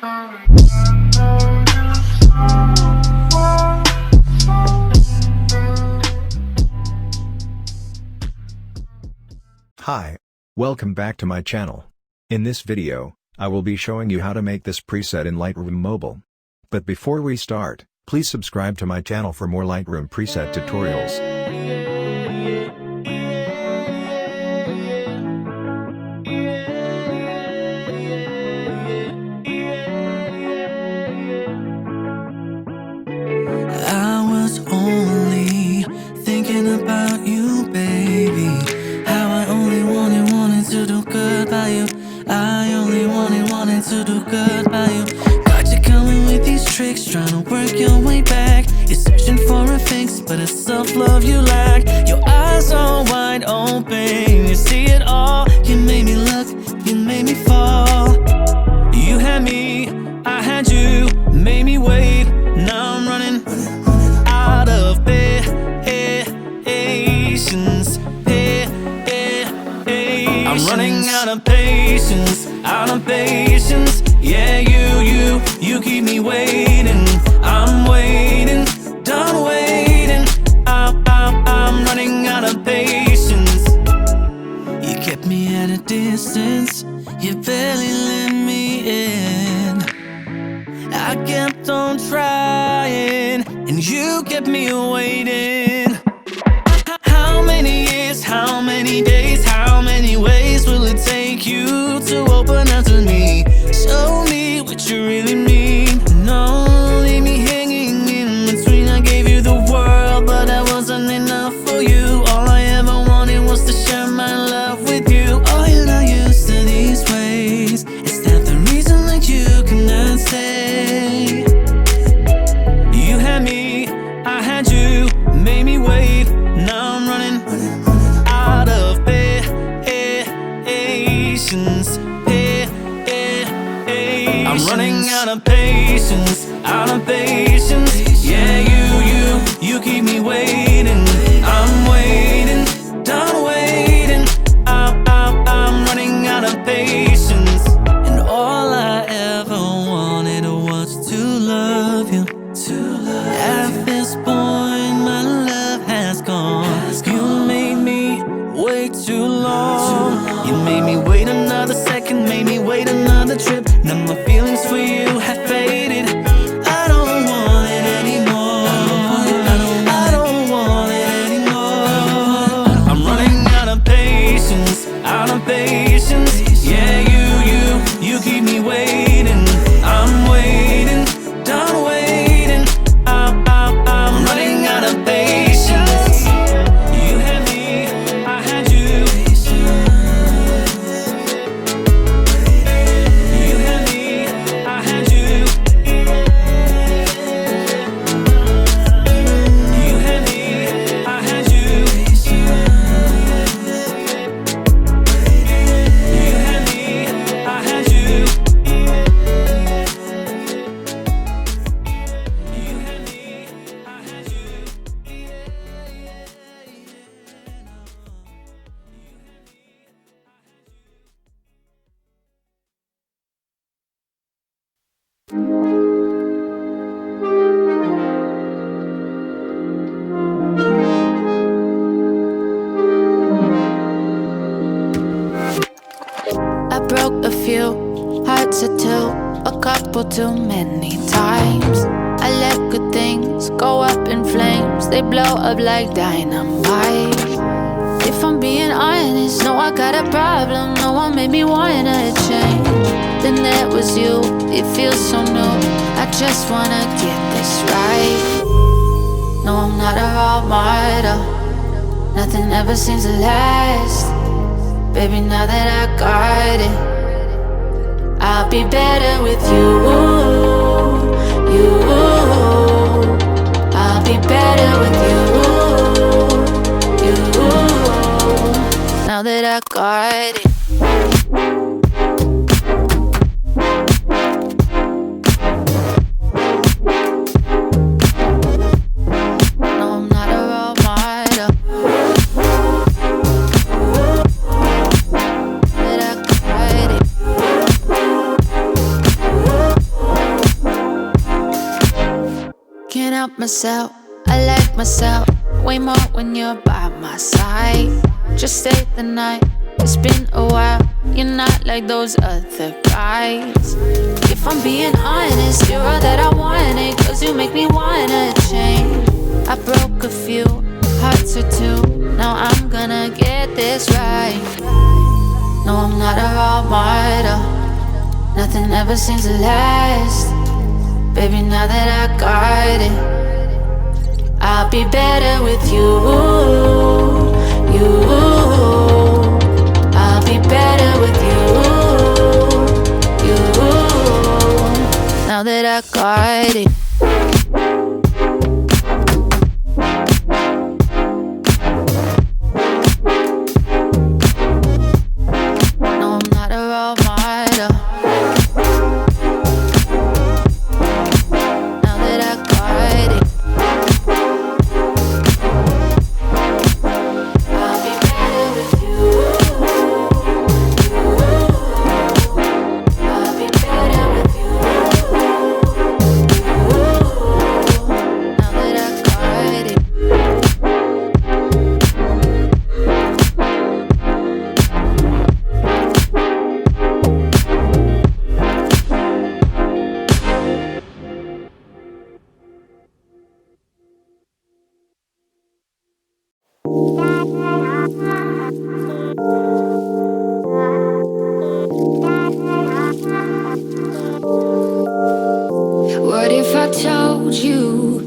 Hi. Welcome back to my channel. In this video, I will be showing you how to make this preset in Lightroom Mobile. But before we start, please subscribe to my channel for more Lightroom preset tutorials. I was only thinking about you, baby. How I only wanted to do good by you. I only wanted to do good by you. Got you coming with these tricks, trying to work your way back. You're searching for a fix, but it's self-love you lack. Your eyes are wide open, you see it all. You made me look, you made me fall. You had me, I had you, made me wait. Now I'm running out of patience. I'm running out of patience, out of patience. Yeah, you keep me waiting. I'm waiting, done waiting. I'm running out of patience. You kept me at a distance, you barely let me in. I kept on trying, and you kept me waiting. How many years, how many days, how many ways will it take you to open up to me? Show me what you really mean. No, leave me hanging in between. I gave you the world, but that wasn't enough for you. All I ever wanted was to share my love with you. Oh, you're not used to these ways. Is that the reason that you cannot stay? You had me, I had you, made me wait. Now I'm running out of patience. I'm running out of patience, out of patience. Yeah, you keep me waiting. I'm waiting, done waiting. I'm running out of patience. And all I ever wanted was to love you. At this point, my love has gone. You made me wait too long. You made me wait another second, made me wait another trip. Now my feelings for you have faded. I don't want it anymore. I don't want it anymore. I'm running out of patience, out of patience. Yeah, you keep me waiting. I'm waiting, done waiting. I'm running out of patience. You had me, I had you. You had me, I had you. You had me, I had you. You had me, I had you. You had me, I had you. I broke a few hearts or two, a couple too many times. I let good things go up in flames, they blow up like dynamite. If I'm being honest, no, I got a problem. No one made me wanna change. Then there was you, it feels so new. I just wanna get this right. No, I'm not a role model, nothing ever seems to last. Baby, now that I got it, I'll be better with you. I'll be better with you. Now that I got it. out myself. I like myself way more when you're by my side. Just stay the night, it's been a while. You're not like those other guys. If I'm being honest, you're all that I wanted, cause you make me wanna change. I broke a few hearts or two, now I'm gonna get this right. No, I'm not a role model, nothing ever seems to last. Baby, now that I got it, I'll be better with you. I'll be better with you. Now that I got it. No, I'm not a role model. Now that I got it. I'll be better with you. I'll be better with you. Now that I got it. What if I told you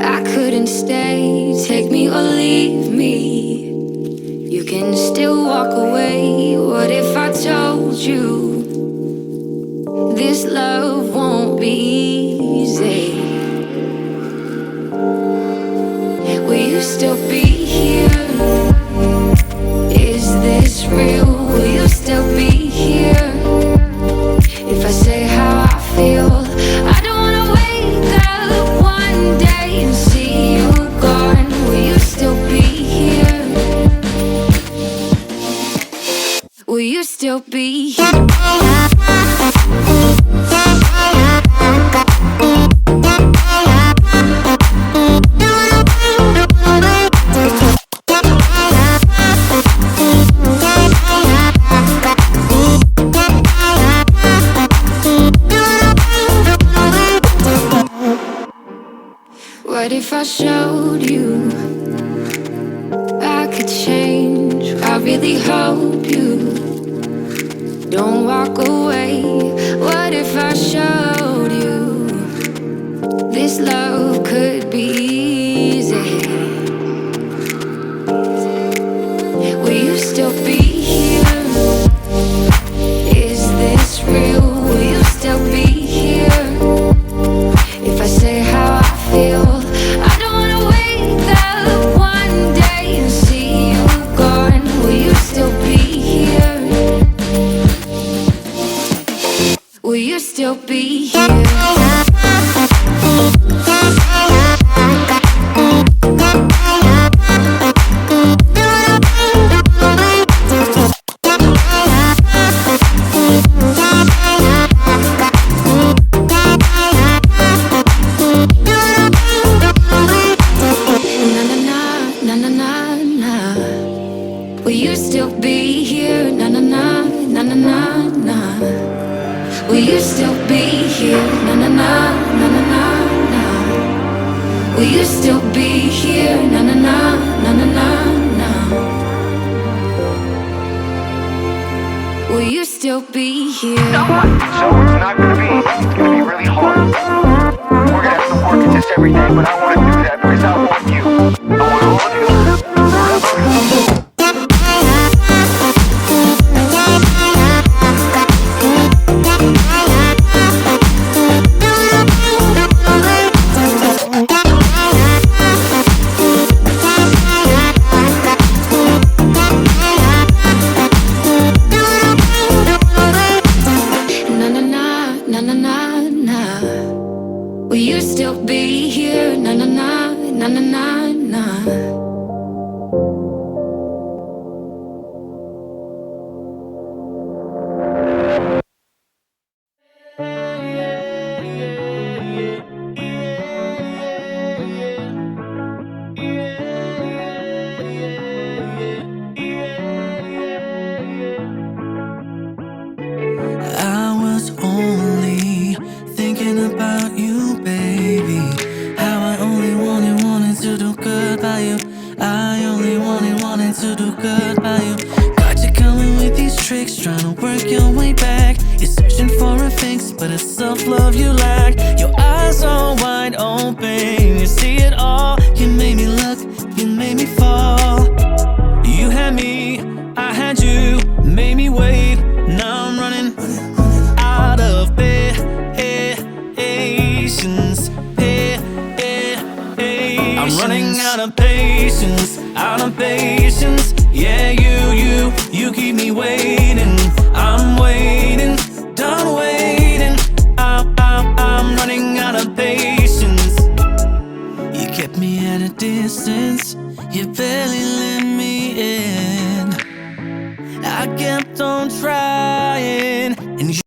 I couldn't stay? Take me or leave me. You can still walk away. What if I told you this love won't be easy? Will you still be here? Is this real? Will you still be here? If I say how I feel, I don't wanna wake up one day and see you gone. Will you still be here? Will you still be here? What if I showed you I could change? I really hope you don't walk away. What if I showed you this love could be easy? Will you still be here? Is this real? Will you still be here? If I say how I feel, I don't wanna wake up one day and see you gone. Will you still be here? Will you still be here? Na na na na. Will you still be here? Na na na na na na na. Will you still be here? Na na na na na na na. Will you still be here? Na na na na na na na. Will you still be here? So it's not gonna be easy. It's gonna be really hard. We're gonna have to work at this every day, but I wanna do that because I want you. I want all of you. Forever. Na na na na na na na. Will you still be here? Na na na na na na na. work your way back. You're searching for a fix, but it's self-love you lack. Your eyes are wide open, you see it all. You made me look, you made me fall. You had me, I had you, made me wait. Now I'm running out of patience. I'm running out of patience, out of patience. Yeah, you keep me waiting. I'm waiting, done waiting. I'm running out of patience. You kept me at a distance, you barely let me in. I kept on trying, and you